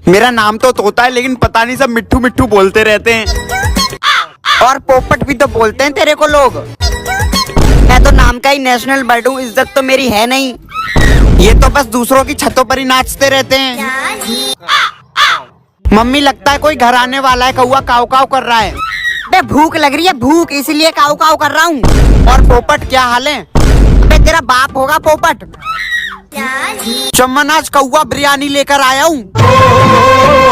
मेरा नाम तो तोता है, लेकिन पता नहीं सब मिट्ठू मिट्ठू बोलते रहते हैं। और पोपट भी तो बोलते हैं तेरे को लोग। मैं तो नाम का ही नेशनल बर्ड हूँ, इज्जत तो मेरी है नहीं। ये तो बस दूसरों की छतों पर ही नाचते रहते हैं। मम्मी, लगता है कोई घर आने वाला है। कौवा काव काव कर रहा है। बे भूख लग रही है, भूख, इसलिए काव काव कर रहा हूँ। और पोपट, क्या हाल है? बे तेरा बाप होगा पोपट। चमन, आज कौवा बिरयानी लेकर आया हूँ।